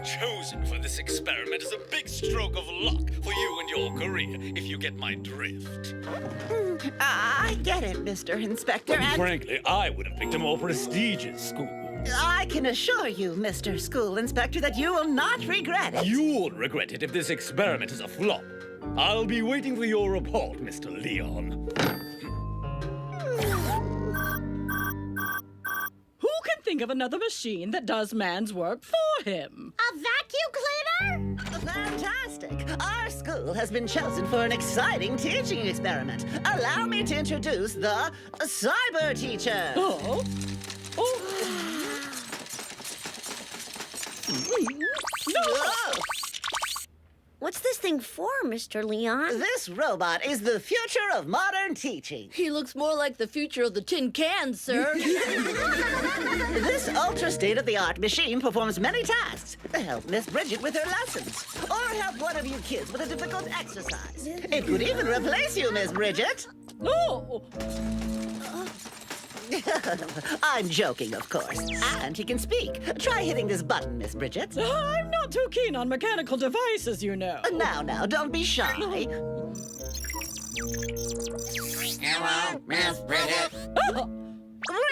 chosen for this experiment is a big stroke of luck for you and your career, if you get my drift. I get it, Mr. Inspector, But and frankly, I would have picked a more prestigious school. I can assure you, Mr. School Inspector, that you will not regret it. You'll regret it if this experiment is a flop. I'll be waiting for your report, Mr. Leon. Who can think of another machine that does man's work for him? A vacuum cleaner? Fantastic! Our school has been chosen for an exciting teaching experiment. Allow me to introduce the Cyber Teacher. Oh? Oh. Whoa. What's this thing for, Mr. Leon? This robot is the future of modern teaching. He looks more like the future of the tin can, sir. This ultra-state-of-the-art machine performs many tasks. Help Miss Bridget with her lessons. Or help one of you kids with a difficult exercise. It could even replace you, Miss Bridget. Oh! I'm joking, of course. And he can speak. Try hitting this button, Miss Bridget. I'm not too keen on mechanical devices, you know. Now, don't be shy. Hello, Miss Bridget. Oh.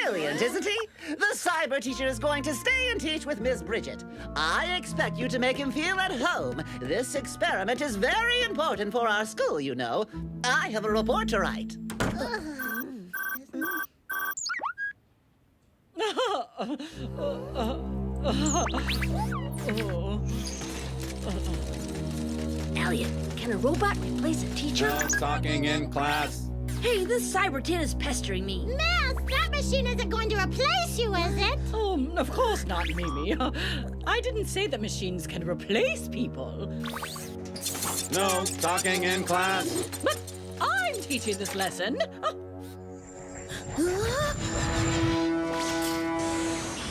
Brilliant, isn't he? The Cyber Teacher is going to stay and teach with Miss Bridget. I expect you to make him feel at home. This experiment is very important for our school, you know. I have a report to write. Eliot, can a robot replace a teacher? No talking in class. Hey, this cyber tin is pestering me. Miss, that machine isn't going to replace you, is it? Oh, of course not, Mimi. I didn't say that machines can replace people. No talking in class. But I'm teaching this lesson.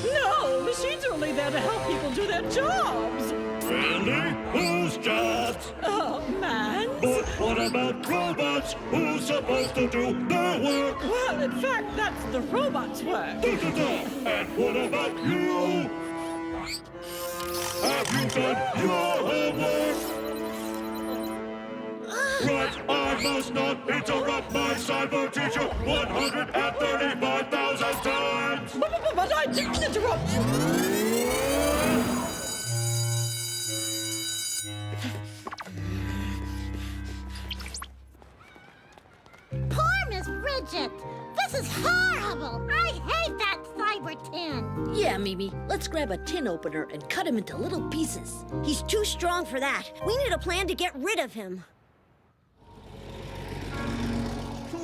No, machines are only there to help people do their jobs. Really? Whose jobs? Man. But what about robots? Who's supposed to do their work? Well, in fact, that's the robot's work. And what about you? Have you done your homework? Right, I must not interrupt my cyber teacher 135,000 times! But I didn't interrupt you. Poor Miss Bridget. This is horrible. I hate that cyber tin. Yeah, Mimi, let's grab a tin opener and cut him into little pieces. He's too strong for that. We need a plan to get rid of him.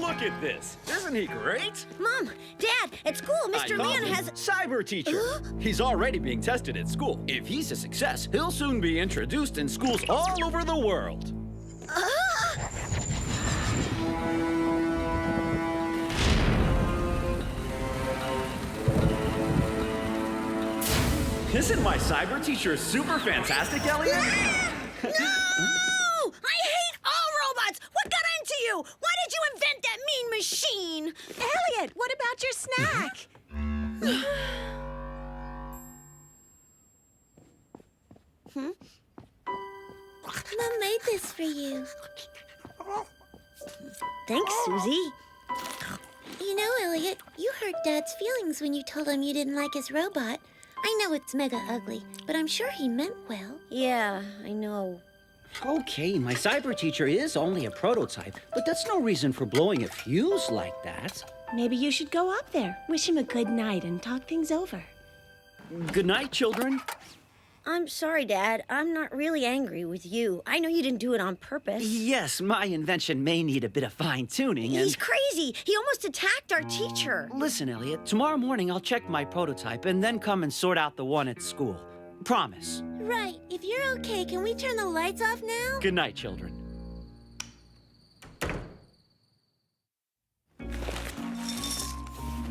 Look at this. Isn't he great? Mom, Dad, at school, Mr. Leon has... Cyber Teacher. He's already being tested at school. If he's a success, he'll soon be introduced in schools all over the world. Isn't my Cyber Teacher super fantastic, Eliot? No! I hate all robots! What got into you? Why did you invent that mean machine? Eliot, what about your snack? Mom made this for you. Thanks, Susie. You know, Eliot, you hurt Dad's feelings when you told him you didn't like his robot. I know it's mega ugly, but I'm sure he meant well. Yeah, I know. Okay, my Cyber Teacher is only a prototype, but that's no reason for blowing a fuse like that. Maybe you should go up there, wish him a good night, and talk things over. Good night, children. I'm sorry, Dad. I'm not really angry with you. I know you didn't do it on purpose. Yes, my invention may need a bit of fine-tuning, and... He's crazy. He almost attacked our teacher. Listen, Eliot, tomorrow morning I'll check my prototype and then come and sort out the one at school. Promise. Right. If you're okay, can we turn the lights off now? Good night, children.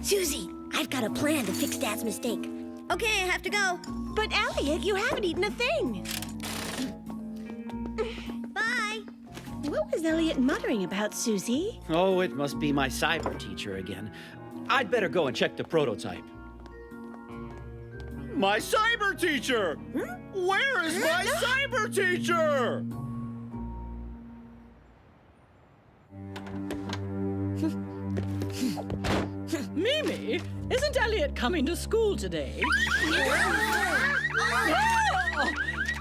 Susie, I've got a plan to fix Dad's mistake. Okay, I have to go. But, Eliot, you haven't eaten a thing. Bye. What was Eliot muttering about, Susie? Oh, it must be my Cyber Teacher again. I'd better go and check the prototype. My cyber teacher! Where is my cyber teacher? Mimi, isn't Eliot coming to school today? Oh,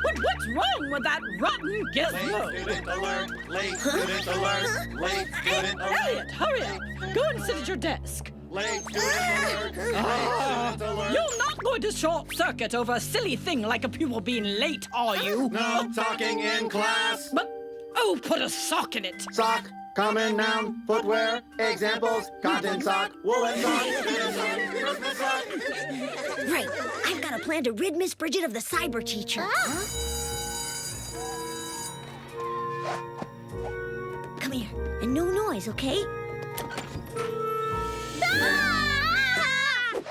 but what's wrong with that rotten gizmo? Student alert! Late student alert! Late student alert! Eliot, hurry up. Go and sit at your desk. Late student alert! Late student alert! You're not going to short circuit over a silly thing like a pupil being late, are you? No talking in class! But, oh, put a sock in it. Sock, common noun, footwear, examples, cotton sock, woolen sock, linen sock, Christmas sock. Right. I've got a plan to rid Miss Bridget of the cyber teacher. Come here. And no noise, okay?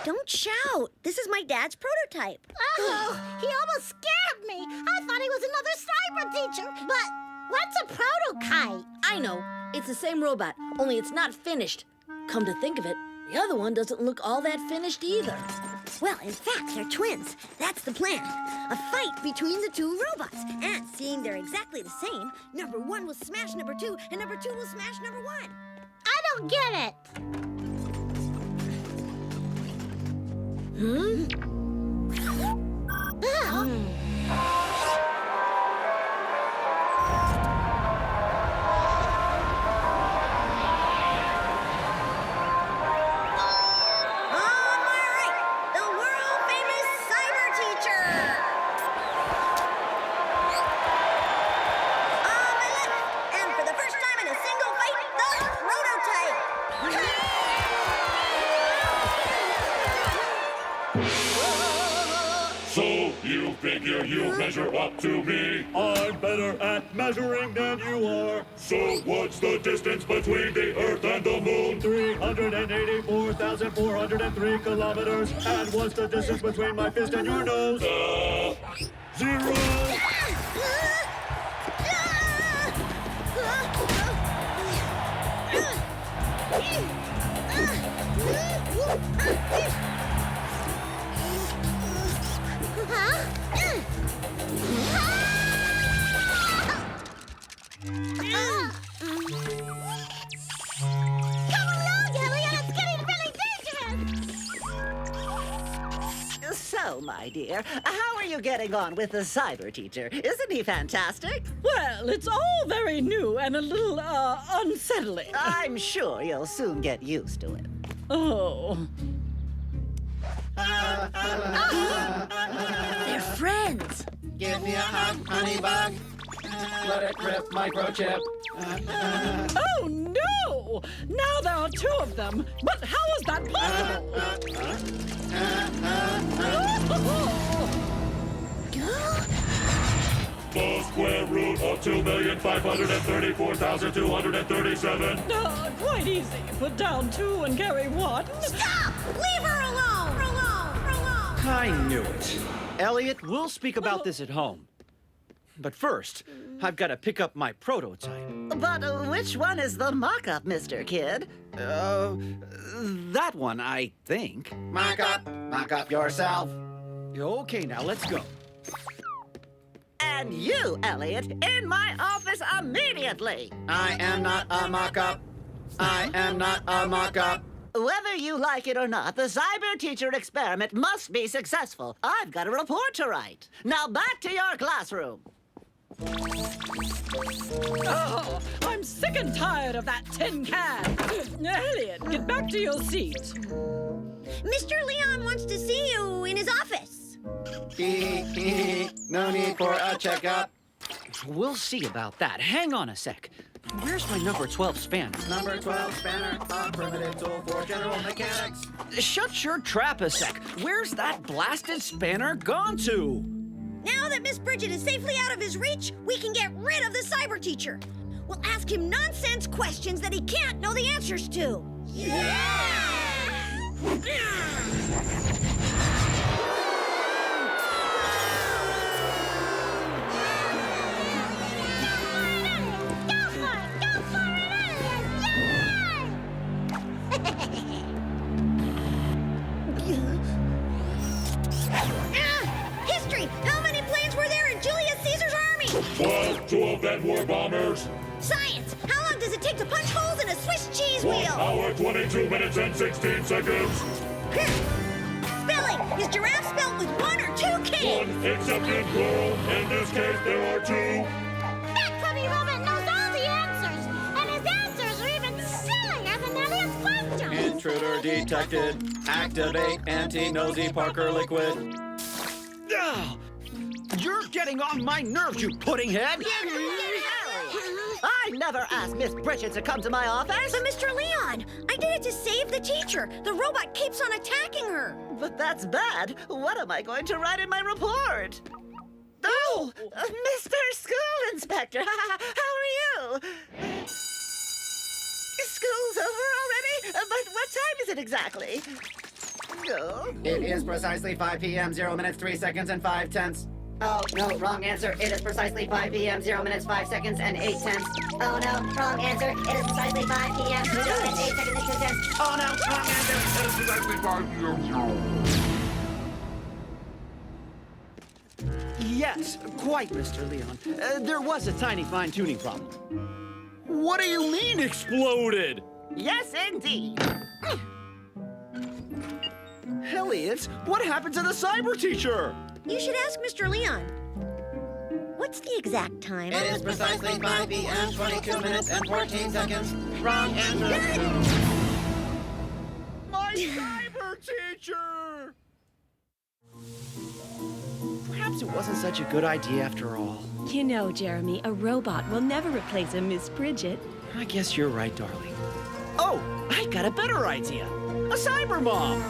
Don't shout. This is my dad's prototype. Oh, he almost scared me. I thought he was another cyber teacher. But what's a prototype? I know. It's the same robot, only it's not finished. Come to think of it, the other one doesn't look all that finished either. Well, in fact, they're twins. That's the plan. A fight between the two robots. And seeing they're exactly the same, number one will smash number two, and number two will smash number one. I don't get it. On my right, the world-famous cyber teacher. On my left, and for the first time in a single fight, the prototype. So you figure you measure up to me? I'm better at measuring than you are. So what's the distance between the Earth and the Moon? 384,403 kilometers. And what's the distance between my fist and your nose? 0. So, my dear, how are you getting on with the cyber teacher? Isn't he fantastic? Well, it's all very new and a little, unsettling. I'm sure you'll soon get used to it. Oh. They're friends. Give me a hug, honey bug. Let it rip, microchip. Oh, no! Now there are two of them. But how is that possible? The square root of 2,534,237. Quite easy. Put down 2 and carry 1. Stop! Leave her alone! I knew it. Eliot, we'll speak about this at home. But first, I've got to pick up my prototype. But which one is the mock-up, Mr. Kid? That one, I think. Mock up yourself. Okay, now let's go. And you, Eliot, in my office immediately! I am not a mock-up. I am not a mock-up. Whether you like it or not, the cyber teacher experiment must be successful. I've got a report to write. Now back to your classroom. Oh, I'm sick and tired of that tin can. Eliot, get back to your seat. Mr. Leon wants to see you in his office. No need for a checkup. We'll see about that. Hang on a sec. Where's my number 12 spanner? Number 12 spanner, a primitive tool for general mechanics. Shut your trap a sec. Where's that blasted spanner gone to? Now that Miss Bridget is safely out of his reach, we can get rid of the cyber teacher. We'll ask him nonsense questions that he can't know the answers to. Well, 2 of them were bombers. Science! How long does it take to punch holes in a Swiss cheese 1 wheel? hour, 22 minutes, and 16 seconds. Spelling! Is giraffe spelled with 1 or 2 K's? 1, except in plural. In this case, there are 2. That clubby robot knows all the answers, and his answers are even sillier than Eliot's questions. Intruder detected. Activate anti-nosy Parker liquid. Ugh! You're getting on my nerves, you pudding head! I never asked Miss Bridget to come to my office. But Mr. Leon, I did it to save the teacher. The robot keeps on attacking her. But that's bad. What am I going to write in my report? Oh, Mr. School Inspector, how are you? School's over already? But what time is it exactly? Oh. It is precisely 5 p.m., 0 minutes, 3 seconds, and 5 tenths. Oh, no, wrong answer. It is precisely 5 p.m., 0 minutes, 5 seconds, and 8 tenths. Oh no, wrong answer. It is precisely 5 p.m. 0 minutes, 8 seconds, and 2 tenths. Oh, no, wrong answer. It is precisely 5 p.m., 0. Yes, quite, Mr. Leon. There was a tiny fine-tuning problem. What do you mean, exploded? Yes, indeed. Eliot, what happened to the cyber teacher? You should ask Mr. Leon. What's the exact time? It is precisely 5 p.m., 22 minutes, and 14 seconds. Wrong answer. My cyber teacher! Perhaps it wasn't such a good idea after all. You know, Jeremy, a robot will never replace a Miss Bridget. I guess you're right, darling. Oh, I got a better idea. A cyber mom!